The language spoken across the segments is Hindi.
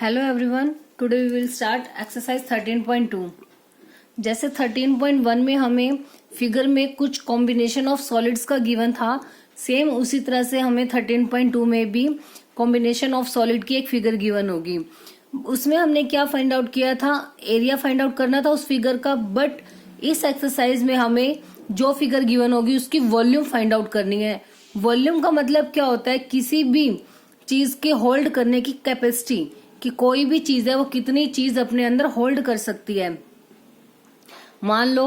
Hello everyone, today we will start exercise 13.2। जैसे 13.1 में हमें फिगर में कुछ कॉम्बिनेशन ऑफ सॉलिड्स का गिवन था, सेम उसी तरह से हमें 13.2 में भी कॉम्बिनेशन ऑफ सॉलिड की एक फिगर गिवन होगी। उसमें हमने क्या फाइंड आउट किया था, एरिया फाइंड आउट करना था उस फिगर का, बट इस एक्सरसाइज में हमें जो फिगर गिवन होगी उसकी वॉल्यूम फाइंड आउट करनी है। वॉल्यूम का मतलब क्या होता है, किसी भी चीज के होल्ड करने की कैपेसिटी, कि कोई भी चीज है वो कितनी चीज अपने अंदर होल्ड कर सकती है। मान लो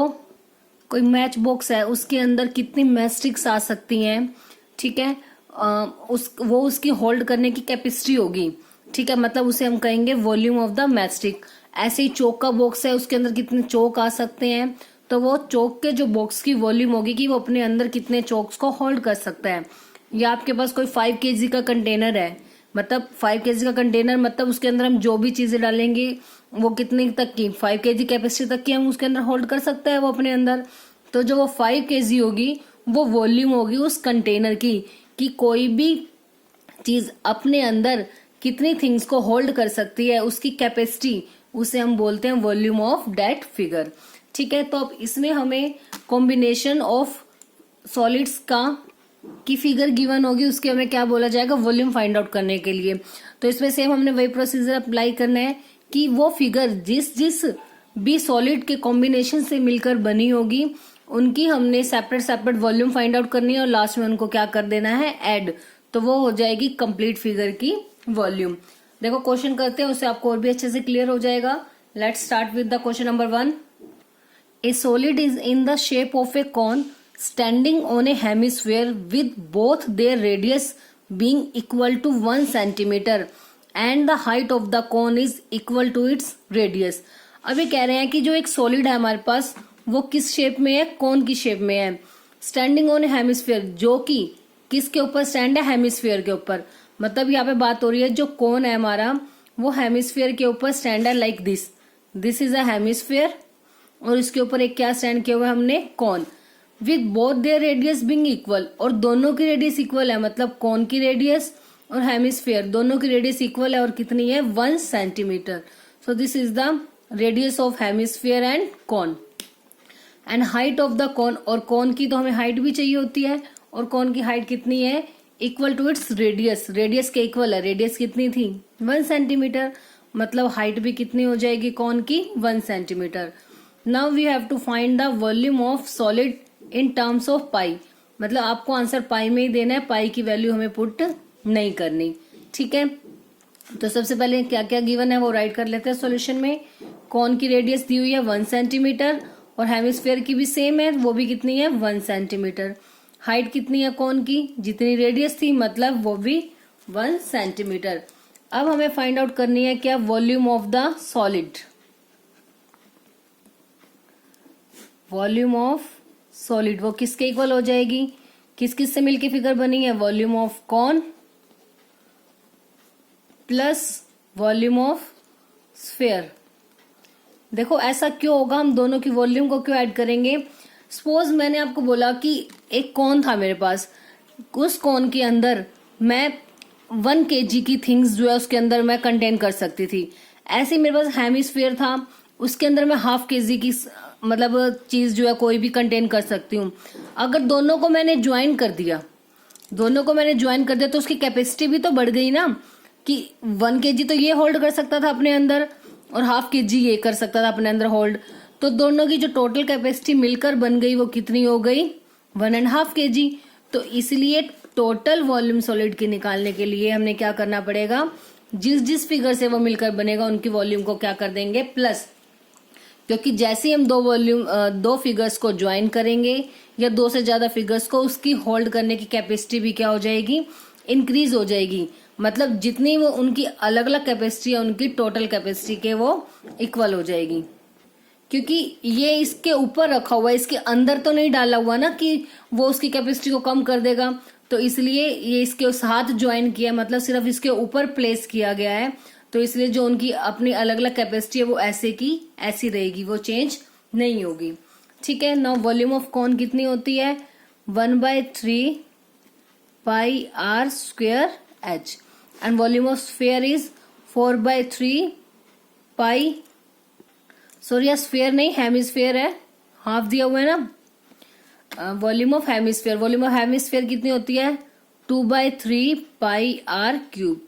कोई मैच बॉक्स है, उसके अंदर कितनी मैच स्टिक्स आ सकती हैं, ठीक है। वो उसकी होल्ड करने की कैपेसिटी होगी, ठीक है, मतलब उसे हम कहेंगे volume of the match stick. ऐसे ही चौक का बॉक्स है, उसके अंदर कितने चौक आ सकते हैं, तो वो चौक के जो बॉक्स की वॉल्यूम होगी कि वो अपने अंदर कितने चौक्स को होल्ड कर सकता है। या आपके पास कोई 5 kg का कंटेनर है, मतलब 5 kg का कंटेनर, मतलब उसके अंदर हम जो भी चीजें डालेंगे वो कितने तक की, 5 kg कैपेसिटी तक की हम उसके अंदर होल्ड कर सकता है वो अपने अंदर। तो जो वो 5 kg होगी वो वॉल्यूम होगी उस कंटेनर की, कि कोई भी चीज अपने अंदर कितनी थिंग्स को होल्ड कर सकती है, उसकी कैपेसिटी, उसे हम बोलते हैं वॉल्यूम ऑफ दैट फिगर, ठीक है। तो अब इसमें हमें कॉम्बिनेशन ऑफ सॉलिड्स का की फिगर गिवन होगी, उसके हमें क्या बोला जाएगा, वॉल्यूम फाइंड आउट करने के लिए। तो इसमें सेम हमने वही प्रोसीजर अप्लाई करना है कि वो फिगर जिस जिस भी सॉलिड के कॉम्बिनेशन से मिलकर बनी होगी उनकी हमने separate separate volume find out करनी है और लास्ट में उनको क्या कर देना है, ऐड, तो वो हो जाएगी कंप्लीट फिगर की वॉल्यूम। देखो क्वेश्चन करते हैं, उससे आपको और भी अच्छे से क्लियर हो जाएगा। Let's start with the question number 1। A solid is in the shape of a cone standing on a hemisphere with both their radius being equal to 1 centimeter and the height of the cone is equal to its radius। अब ये कह रहे हैं कि जो एक सॉलिड है हमारे पास वो किस शेप में है, कौन की शेप में है। स्टैंडिंग ऑन ए हेमिस्फीयर, जो कि किसके ऊपर स्टैंड है, हेमिस्फीयर के ऊपर। मतलब यहाँ पे बात हो रही है जो कोन है हमारा वो हेमिस्फीयर के ऊपर स्टैंड है, like this is a hemisphere, और इसके ऊपर एक क्या स्टैंड किया हुआ है हमने, cone, with both their radius being equal, और दोनों की रेडियस इक्वल है, मतलब कॉन की रेडियस और हेमिस्फीयर दोनों की रेडियस इक्वल है, और कितनी है, 1 centimetre. So this is the radius of hemisphere and cone. And height of the cone, और कॉन की तो हमें हाइट भी चाहिए होती है, और कॉन की हाइट कितनी है, equal to its radius, radius के इक्वल है। रेडियस कितनी थी, 1 सेंटीमीटर, मतलब हाइट भी कितनी हो जाएगी कॉन की, 1 centimetre. Now we have to find the volume of solid in terms of pi, मतलब आपको आंसर पाई में ही देना है, पाई की वैल्यू हमें पुट नहीं करनी, ठीक है। तो सबसे पहले क्या क्या गिवन है वो राइट कर लेते हैं सॉल्यूशन में। कॉन की रेडियस दी हुई है 1 सेंटीमीटर, और हेमिस्फीयर की भी सेम है, वो भी कितनी है, 1 सेंटीमीटर। हाइट कितनी है कॉन की, जितनी रेडियस थी, मतलब वो भी 1 सेंटीमीटर। अब हमें फाइंड आउट करनी है क्या, volume of the solid. Volume of solid वो किसके इक्वल हो जाएगी, किस किस से मिलके फिगर बनी है, volume of cone plus volume of sphere. देखो ऐसा क्यों होगा, हम दोनों की वॉल्यूम को क्यों ऐड करेंगे। सपोज मैंने आपको बोला कि एक कॉन था मेरे पास, उस कॉन के अंदर मैं 1 kg की थिंग्स जो है उसके अंदर मैं कंटेन कर सकती थी। ऐसे ही मेरे पास हेमिस्फीयर था, उसके अंदर मैं 1/2 kg की मतलब चीज जो है कोई भी कंटेन कर सकती हूँ। अगर दोनों को मैंने ज्वाइन कर दिया, तो उसकी कैपेसिटी भी तो बढ़ गई ना, कि 1 kg तो ये होल्ड कर सकता था अपने अंदर और 1/2 kg ये कर सकता था अपने अंदर होल्ड, तो दोनों की जो टोटल कैपेसिटी मिलकर बन गई वो कितनी हो गई, 1.5 kg। तो इसलिए टोटल वॉल्यूम सॉलिड की निकालने के लिए हमने क्या करना पड़ेगा, जिस जिस फिगर से वो मिलकर बनेगा उनकी वॉल्यूम को क्या कर देंगे, प्लस, क्योंकि जैसे ही हम दो फिगर्स को ज्वाइन करेंगे या 2 से ज्यादा फिगर्स को, उसकी होल्ड करने की कैपेसिटी भी क्या हो जाएगी, इंक्रीज हो जाएगी। मतलब जितनी वो उनकी अलग अलग कैपेसिटी है उनकी टोटल कैपेसिटी के वो इक्वल हो जाएगी। क्योंकि ये इसके ऊपर रखा हुआ है, इसके अंदर तो नहीं डाला हुआ ना कि वो उसकी कैपेसिटी को कम कर देगा, तो इसलिए ये इसके साथ ज्वाइन किया, मतलब सिर्फ इसके ऊपर प्लेस किया गया है। तो इसलिए जो उनकी अपनी अलग अलग कैपेसिटी है वो ऐसे की ऐसी रहेगी, वो चेंज नहीं होगी, ठीक है। नाउ वॉल्यूम ऑफ कॉन कितनी होती है, 1/3 pi r² h, and volume of sphere is 4/3 pi, sorry यार स्फेयर नहीं, हेमिस्फेयर है, हाफ दिया हुआ है ना। Volume of hemisphere, volume of hemisphere कितनी होती है 2/3 पाई आर क्यूब।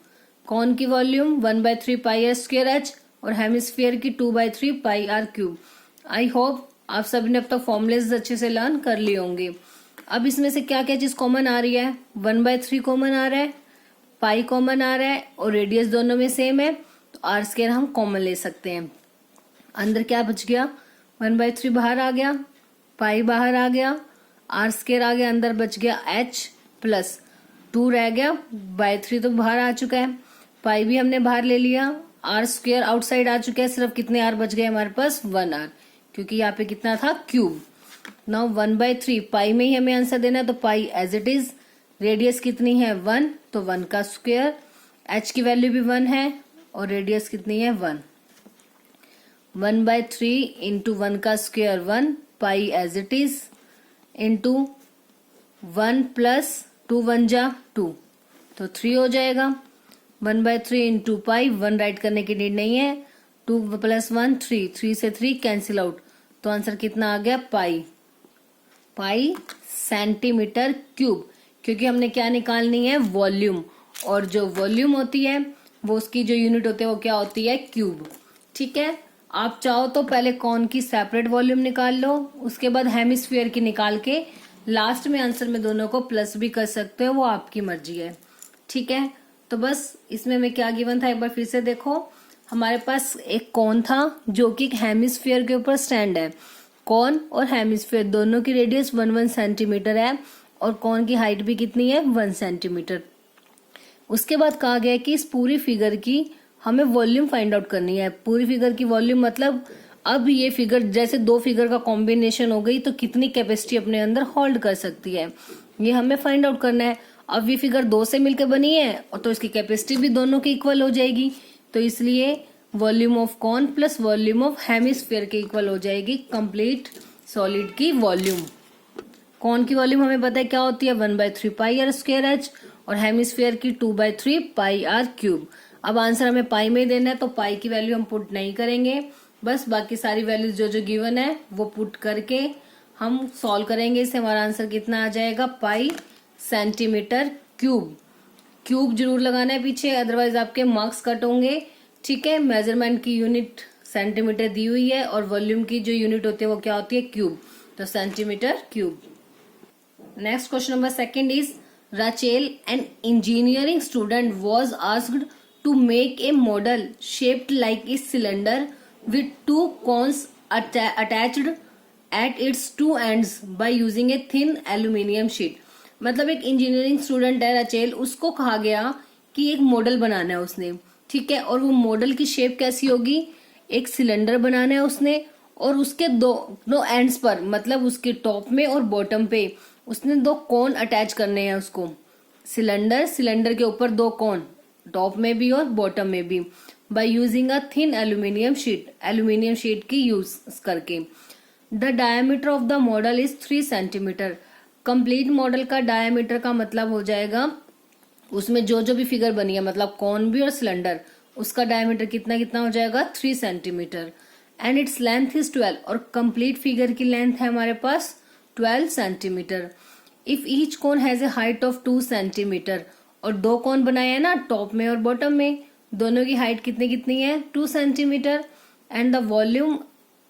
कौन की volume 1/3 pi r square h और हेमिस्फेयर की 2/3 pi r cube. I hope आप सभी ने अब तक फॉर्मुलेज अच्छे से लर्न कर लिए होंगे। अब इसमें से क्या क्या चीज कॉमन आ रही है, 1/3 कॉमन आ रहा है, पाई कॉमन आ रहा है और रेडियस दोनों में सेम है, तो आर स्क्वायर हम कॉमन ले सकते हैं। अंदर क्या बच गया 1/3 बाहर आ गया, पाई बाहर आ गया, आर स्क्वायर आ गया, अंदर बच गया एच प्लस 2 रह गया, बाय 3 तो बाहर आ चुका है, पाई भी हमने बाहर ले लिया, आर स्क्वायर आउटसाइड आ चुका है, सिर्फ कितने आर बच गए हमारे पास 1 आर, क्योंकि यहाँ पे कितना था क्यूब। नाउ 1/3 पाई में ही हमें आंसर देना है, तो पाई एज इट इज, रेडियस कितनी है 1 तो 1 का स्क्वायर, एच की वैल्यू भी 1 है और रेडियस कितनी है 1, 1/3 इंटू 1 का square 1 pi as it is into 1 plus 2 1 जा 2 तो 3 हो जाएगा। 1/3 इंटू पाई, 1 राइट करने की नीड नहीं है, 2 प्लस 1 3, 3 से 3 कैंसिल आउट, तो आंसर कितना आ गया पाई सेंटीमीटर क्यूब, क्योंकि हमने क्या निकालनी है वॉल्यूम, और जो वॉल्यूम होती है वो उसकी जो यूनिट होती है वो क्या होती है क्यूब। ठीक है, आप चाहो तो पहले कौन की सेपरेट वॉल्यूम निकाल लो, उसके बाद हेमिस्फीयर की निकाल के लास्ट में आंसर में दोनों को प्लस भी कर सकते हो, वो आपकी मर्जी है। ठीक है, तो बस इसमें मैं क्या गिवन था एक बार फिर से देखो। हमारे पास एक कॉन था जो कि हेमिस्फीयर के ऊपर स्टैंड है, कॉन और हेमिस्फीयर दोनों की रेडियस 1 सेंटीमीटर है और कॉन की हाइट भी कितनी है 1 सेंटीमीटर। उसके बाद कहा गया कि इस पूरी फिगर की हमें वॉल्यूम फाइंड आउट करनी है। पूरी फिगर की वॉल्यूम मतलब अब ये फिगर जैसे दो फिगर का कॉम्बिनेशन हो गई तो कितनी कैपेसिटी अपने अंदर होल्ड कर सकती है, ये हमें फाइंड आउट करना है। अब ये फिगर 2 से मिलकर बनी है और तो इसकी कैपेसिटी भी दोनों की इक्वल हो जाएगी, तो इसलिए volume of cone plus volume of hemisphere के इक्वल हो जाएगी कंप्लीट सॉलिड की वॉल्यूम। कॉन की वॉल्यूम हमें पता है क्या होती है 1/3 पाई आर स्क्वायर एच और हेमिस्फीयर की 2/3 पाई आर क्यूब। अब आंसर हमें पाई में देना है तो पाई की वैल्यू हम पुट नहीं करेंगे, बस बाकी सारी वैल्यूज जो जो गिवन है वो पुट करके हम सॉल्व करेंगे। इससे हमारा आंसर कितना आ जाएगा पाई सेंटीमीटर क्यूब। क्यूब जरूर लगाना है पीछे, अदरवाइज आपके मार्क्स कट होंगे। ठीक है, मेजरमेंट की यूनिट सेंटीमीटर दी हुई है और वॉल्यूम की जो यूनिट होती है वो क्या होती है क्यूब, तो centimetre cube. Next question number 2 is Rachel, an engineering student, was asked to make a model shaped like a cylinder with 2 cones attached at its 2 ends by using a thin aluminium sheet। मतलब एक इंजीनियरिंग स्टूडेंट है रचेल, उसको कहा गया कि एक मॉडल बनाना है उसने। ठीक है, और वो मॉडल की शेप कैसी होगी, एक सिलेंडर बनाना है उसने और उसके दो एंड्स पर मतलब उसके टॉप में और बॉटम पे उसने 2 कोन अटैच करने हैं उसको। सिलेंडर के ऊपर 2 कोन टॉप में भी और बॉटम में भी, by using a thin aluminium sheet की यूज करके। The diameter of the model is 3 centimetre. Complete model का डायमीटर का मतलब हो जाएगा उसमें जो जो भी फिगर बनी है मतलब कॉन भी और सिलेंडर, उसका डायमीटर कितना कितना हो जाएगा 3 centimetre. And its length is 12 और कंप्लीट फिगर की लेंथ है हमारे पास 12 centimetre. If each cone has a height of 2 centimetre, और 2 कोन बनाए हैं ना टॉप में और बॉटम में, दोनों की हाइट कितनी कितनी है 2 centimetre. And the volume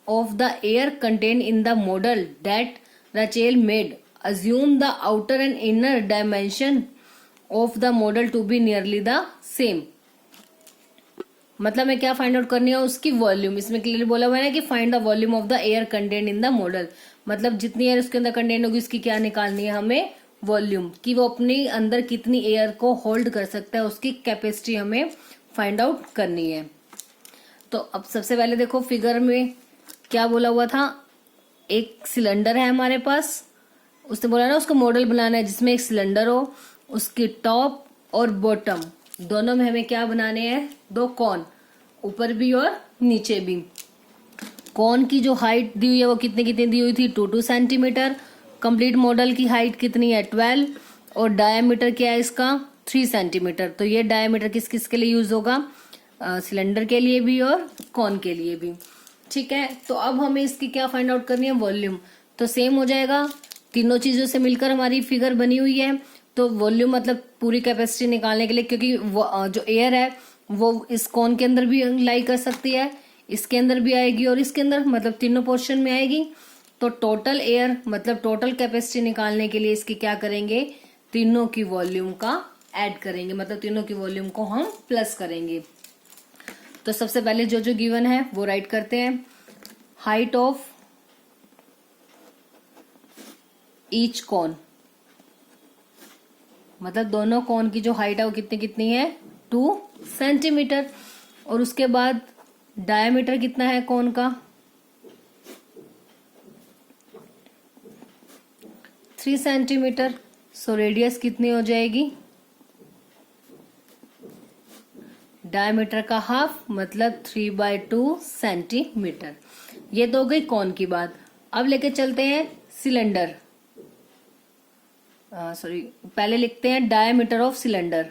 of the air contain in the model that Rachel made, assume the outer and inner dimension of the model to be nearly the same. मतलब मैं क्या फाइंड आउट करनी है उसकी वॉल्यूम। इसमें क्लियरली बोला हुआ है ना कि find the volume of the air content in the model, मतलब जितनी एयर उसके अंदर कंटेंट होगी उसकी क्या निकालनी है हमें वॉल्यूम, कि वो अपने अंदर कितनी एयर को होल्ड कर सकता है, उसकी कैपेसिटी हमें फाइंड आउट करनी है। तो अब सबसे पहले देखो फिगर में क्या बोला हुआ था, एक सिलेंडर है हमारे पास, उसने बोला ना उसको मॉडल बनाना है जिसमें एक सिलेंडर हो, उसकी टॉप और बॉटम दोनों में हमें क्या बनाने हैं 2 कॉन, ऊपर भी और नीचे भी। कॉन की जो हाइट दी हुई है वो कितनी कितनी दी हुई थी 2 सेंटीमीटर। कंप्लीट मॉडल की हाइट कितनी है 12 और डायमीटर क्या है इसका 3 सेंटीमीटर। तो ये डायमीटर किस किस के लिए यूज होगा, सिलेंडर के लिए भी और कॉन के लिए भी। ठीक है, तो अब हमें इसकी क्या फाइंड आउट करनी है, वॉल्यूम। तो सेम हो जाएगा, तीनों चीजों से मिलकर हमारी फिगर बनी हुई है। तो वॉल्यूम मतलब पूरी कैपेसिटी निकालने के लिए, क्योंकि जो एयर है वो इस कॉन के अंदर भी लाई कर सकती है, इसके अंदर भी आएगी और इसके अंदर, मतलब तीनों पोर्शन में आएगी। तो टोटल एयर मतलब टोटल कैपेसिटी निकालने के लिए इसकी क्या करेंगे, तीनों की वॉल्यूम का ऐड करेंगे, मतलब तीनों की वॉल्यूम को हम प्लस करेंगे। तो सबसे पहले जो जो गिवन है वो राइट करते हैं। हाइट ऑफ ईच कॉन, मतलब दोनों कॉन की जो हाइट है वो कितनी कितनी है, 2 सेंटीमीटर। और उसके बाद डायमीटर कितना है कॉन का, 3 सेंटीमीटर। सो रेडियस कितनी हो जाएगी, डायमीटर का हाफ मतलब 3/2 सेंटीमीटर। ये तो हो गई कॉन की बात। अब लेके चलते हैं सिलेंडर, सॉरी पहले लिखते हैं diameter of cylinder.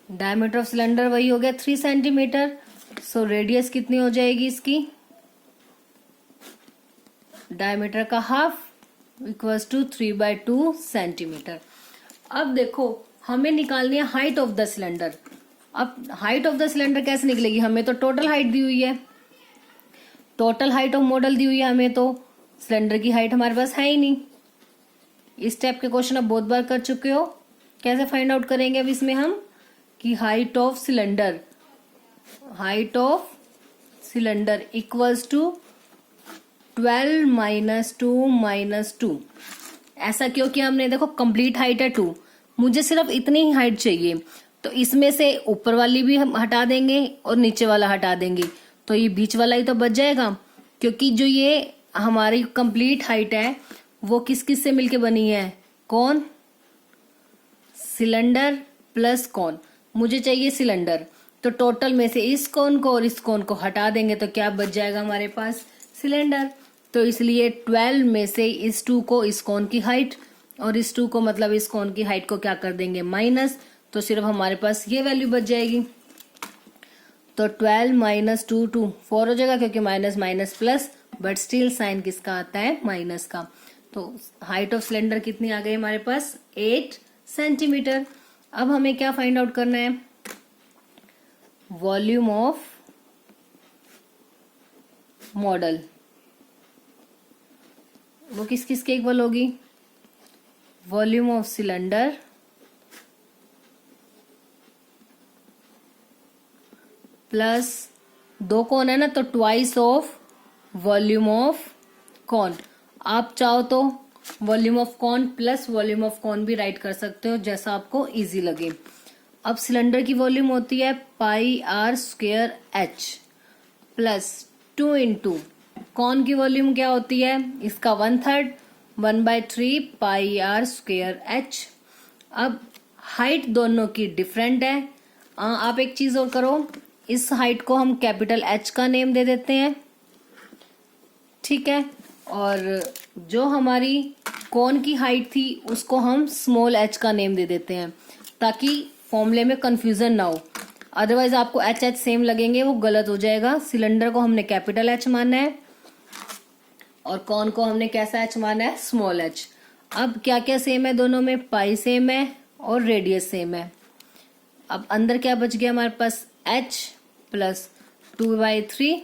Diameter of cylinder वही हो गया 3 सेंटीमीटर। सो रेडियस कितनी हो जाएगी इसकी, डायमीटर का हाफ इक्वल्स टू 3/2 सेंटीमीटर। अब देखो हमें निकालनी है हाइट ऑफ द सिलेंडर। अब हाइट ऑफ द सिलेंडर कैसे निकलेगी, हमें तो टोटल हाइट दी हुई है, टोटल हाइट ऑफ मॉडल दी हुई है हमें, तो सिलेंडर की हाइट हमारे पास है ही नहीं। इस टाइप के क्वेश्चन आप बहुत बार कर चुके हो। कैसे फाइंड आउट करेंगे अब इसमें हम, कि height of cylinder, height of cylinder equals to 12 - 2 - 2। ऐसा क्योंकि हमने देखो कंप्लीट हाइट है 2, मुझे सिर्फ इतनी ही हाइट चाहिए, तो इसमें से ऊपर वाली भी हम हटा देंगे और नीचे वाला हटा देंगे, तो ये बीच वाला ही तो बच जाएगा। क्योंकि जो ये हमारी कंप्लीट हाइट है वो किस किस से मिलके बनी है, कौन, सिलेंडर प्लस कौन। मुझे चाहिए सिलेंडर, तो टोटल में से इस कौन को और इस कौन को हटा देंगे तो क्या बच जाएगा हमारे पास, सिलेंडर। तो इसलिए 12 में से इस 2 को इस कौन की हाइट और इस 2 को मतलब इस कौन की हाइट को क्या कर देंगे, माइनस, तो सिर्फ हमारे पास ये वैल्यू बच जाएगी। तो 12 - 2 2 4 हो जाएगा, क्योंकि minus minus plus, but still sign किसका आता है, माइनस का। तो हाइट ऑफ सिलेंडर कितनी आ गई हमारे पास, 8 सेंटीमीटर। अब हमें क्या फाइंड आउट करना है, वॉल्यूम ऑफ मॉडल। वो किस किस के इक्वल होगी, वॉल्यूम ऑफ सिलेंडर प्लस 2 कौन है ना, तो ट्वाइस ऑफ वॉल्यूम ऑफ कौन। आप चाहो तो वॉल्यूम ऑफ कौन प्लस वॉल्यूम ऑफ कौन भी राइट कर सकते हो, जैसा आपको इजी लगे। अब सिलेंडर की वॉल्यूम होती है πr² h प्लस 2 इंटू कौन की वॉल्यूम क्या होती है, इसका 1/3 1/3 πr² h। अब हाइट दोनों की डिफरेंट है। आप एक चीज और करो, इस हाइट को हम कैपिटल H का नेम दे देते हैं, ठीक है, और जो हमारी कौन की हाइट थी उसको हम स्मॉल h का नेम दे देते हैं, ताकि फॉर्मूले में कंफ्यूजन ना हो। अदरवाइज आपको H सेम लगेंगे, वो गलत हो जाएगा। सिलेंडर को हमने कैपिटल H माना है और कौन को हमने कैसा H माना है, स्मॉल h। अब क्या क्या सेम है दोनों में, पाई सेम है और रेडियस सेम है। अब अंदर क्या बच गया हमारे पास, h प्लस 2/3,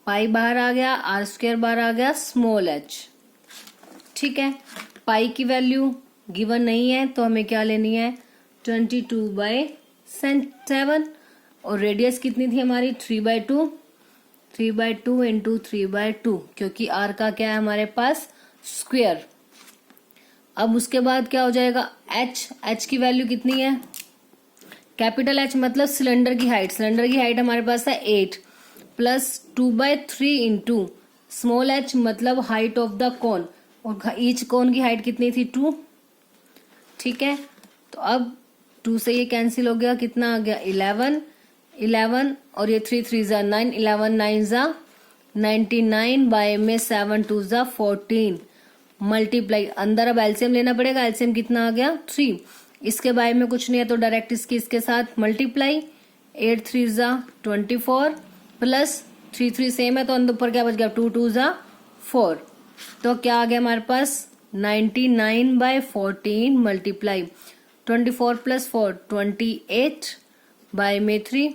पाई बाहर आ गया, r² बाहर आ गया, स्मॉल h। ठीक है, पाई की वैल्यू गिवन नहीं है तो हमें क्या लेनी है, 22/7। और रेडियस कितनी थी हमारी, 3/2, 3/2 इंटू 3/2, क्योंकि r का क्या है हमारे पास, स्क्वेयर। अब उसके बाद क्या हो जाएगा, h की वैल्यू कितनी है, कैपिटल H मतलब सिलेंडर की हाइट, सिलेंडर की हाइट हमारे पास है 8 प्लस 2/3 इंटू स्मॉल h मतलब हाइट ऑफ द कोन, और ईच कोन की हाइट कितनी थी, 2। ठीक है, तो अब 2 से ये कैंसिल हो गया, कितना आ गया, 11 और ये 3 3 ज़ा 9, 11 9 ज़ा 99 बाय में 7 2 ज़ा 14 मल्टीप्लाई, अंदर अब एलसीएम लेना पड़ेगा, एलसीएम कितना आ गया 3, इसके बारे में कुछ नहीं है तो डायरेक्ट इसके साथ मल्टीप्लाई, 8 3 ज़ा 24 प्लस 3 3 सेम है तो अंदर ऊपर क्या बच गया 2 2 ज़ा 4, तो क्या आ गया हमारे पास 99/14 मल्टीप्लाई 24 प्लस 4 28 बाय में 3,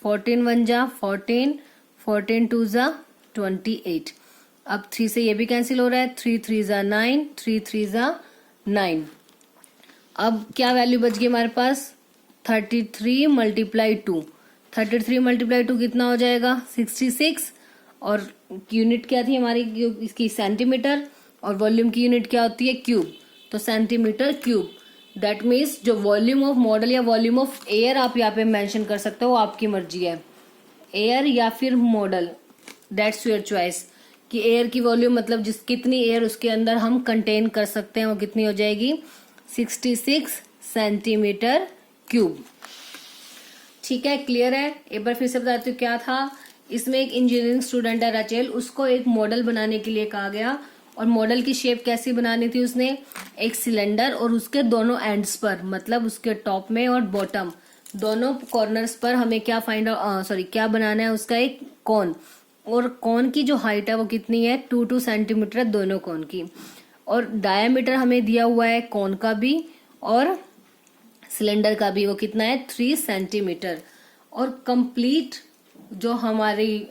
14 1 जा 14, 14 2 जा 28। अब 3 से ये भी कैंसिल हो रहा है, 3 3 जा 9, 3 3 जा 9। अब क्या वैल्यू बच गई हमारे पास 33 मल्टीप्लाई 2, 33 मल्टीप्लाई 2 कितना हो जाएगा 66, और यूनिट क्या थी हमारी इसकी सेंटीमीटर, और वॉल्यूम की यूनिट क्या होती है क्यूब, तो सेंटीमीटर क्यूब। दैट मीन्स जो वॉल्यूम ऑफ मॉडल या वॉल्यूम ऑफ एयर आप यहाँ पे मेंशन कर सकते हो, आपकी मर्जी है, एयर या फिर मॉडल, दैट्स योर चॉइस, कि एयर की वॉल्यूम मतलब जिस कितनी एयर उसके अंदर हम कंटेन कर सकते हैं वो कितनी हो जाएगी 66 सेंटीमीटर क्यूब। ठीक है, क्लियर है। एक बार फिर से बताती हूँ क्या था इसमें। एक इंजीनियरिंग स्टूडेंट है राचेल, उसको एक मॉडल बनाने के लिए कहा गया, और मॉडल की शेप कैसी बनानी थी उसने, एक सिलेंडर और उसके दोनों एंड्स पर, मतलब उसके टॉप में और बॉटम दोनों कॉर्नर्स पर हमें क्या क्या बनाना है, उसका एक कॉन, और कॉन की जो हाइट है वो कितनी है 2 सेंटीमीटर दोनों कॉन की, और डायामीटर हमें दिया हुआ है कॉन का भी और सिलेंडर का भी, वो कितना है 3 सेंटीमीटर, और कंप्लीट जो हमारी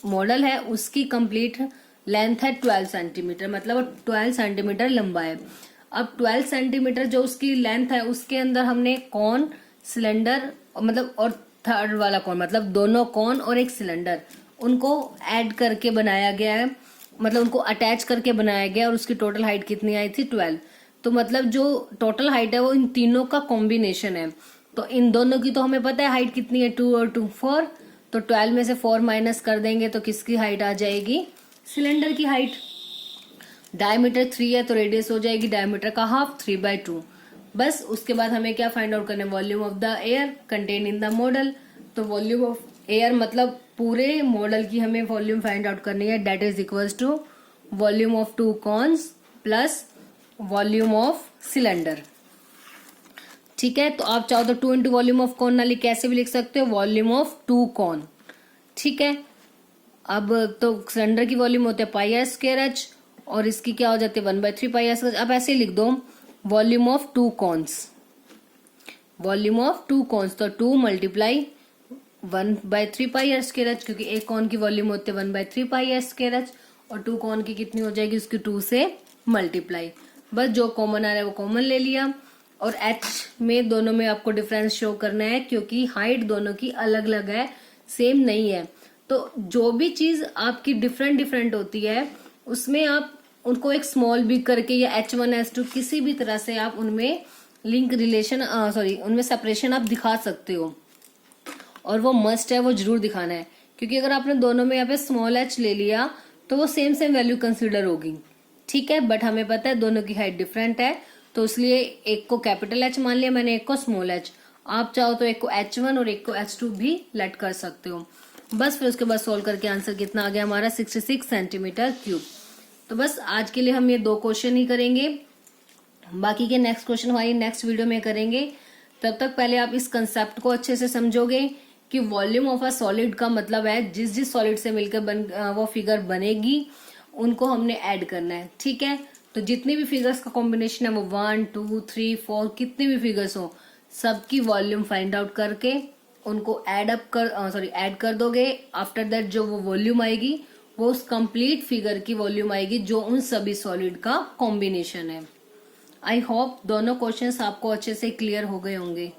मॉडल है उसकी कंप्लीट लेंथ है 12 सेंटीमीटर, मतलब 12 सेंटीमीटर लंबा है। अब 12 सेंटीमीटर जो उसकी लेंथ है उसके अंदर हमने कॉन, सिलेंडर मतलब और थर्ड वाला कॉन, मतलब दोनों कॉन और एक सिलेंडर, उनको ऐड करके बनाया गया है, मतलब उनको अटैच करके बनाया गया, और उसकी टोटल हाइट कितनी आई थी 12। तो मतलब जो टोटल हाइट है वो इन तीनों का कॉम्बिनेशन है, तो इन दोनों की तो हमें पता है हाइट कितनी है 2 और 2 4, तो 12 में से 4 माइनस कर देंगे तो किसकी हाइट आ जाएगी सिलेंडर की हाइट। डायमीटर 3 है तो रेडियस हो जाएगी डायमीटर का हाफ 3/2। बस उसके बाद हमें क्या फाइंड आउट करना है, volume of the air contain in the model, तो वॉल्यूम ऑफ एयर मतलब पूरे मॉडल की हमें वॉल्यूम फाइंड आउट करनी है, that is equals to volume of 2 cones plus volume of cylinder. ठीक है, तो आप चाहो तो 2 इंटू वॉल्यूम ऑफ कॉन नाली कैसे भी लिख सकते हो, वॉल्यूम ऑफ 2 कॉन। ठीक है, अब तो सिलेंडर की वॉल्यूम होते हैं πr²h और इसकी क्या हो जाती है 1/3 πr²h। अब ऐसे लिख दो volume of 2 cons, volume of 2 cons, तो 2 मल्टीप्लाई 1/3 πr²h, क्योंकि एक कॉन की वॉल्यूम होते 1/3 πr²h, और 2 कॉन की कितनी हो जाएगी उसकी 2 से मल्टीप्लाई। बस जो कॉमन आ रहा है वो कॉमन ले लिया, और h में दोनों में आपको डिफरेंस शो करना है क्योंकि हाइट दोनों की अलग अलग है, सेम नहीं है। तो जो भी चीज आपकी डिफरेंट होती है उसमें आप उनको एक स्मॉल बिग करके या h1 h2 किसी भी तरह से आप उनमें लिंक रिलेशन उनमें सेपरेशन आप दिखा सकते हो, और वो मस्ट है, वो जरूर दिखाना है, क्योंकि अगर आपने दोनों में यहाँ पे स्मॉल h ले लिया तो वो सेम वैल्यू कंसिडर होगी। ठीक है, बट हमें पता है दोनों की हाइट डिफरेंट है, तो इसलिए एक को कैपिटल H मान लिया मैंने, एक को स्मॉल h। आप चाहो तो एक को h1 और एक को h2 भी लेट कर सकते हो। बस फिर उसके बाद सोल्व करके आंसर कितना आ गया हमारा 66 सेंटीमीटर क्यूब। तो बस आज के लिए हम ये 2 क्वेश्चन ही करेंगे, बाकी के नेक्स्ट क्वेश्चन हमारी नेक्स्ट वीडियो में करेंगे। तब तक पहले आप इस कंसेप्ट को अच्छे से समझोगे कि वॉल्यूम ऑफ अ सॉलिड का मतलब है जिस सॉलिड से मिलकर वो फिगर बनेगी उनको हमने ऐड करना है। ठीक है, तो जितनी भी फिगर्स का कॉम्बिनेशन है वो 1 2 3 4 कितने भी फिगर्स हो सबकी वॉल्यूम फाइंड आउट करके उनको ऐड कर दोगे। आफ्टर दैट जो वो वॉल्यूम आएगी वो उस कंप्लीट फिगर की वॉल्यूम आएगी जो उन सभी सॉलिड का कॉम्बिनेशन है। आई होप दोनों क्वेश्चंस आपको अच्छे से क्लियर हो गए होंगे।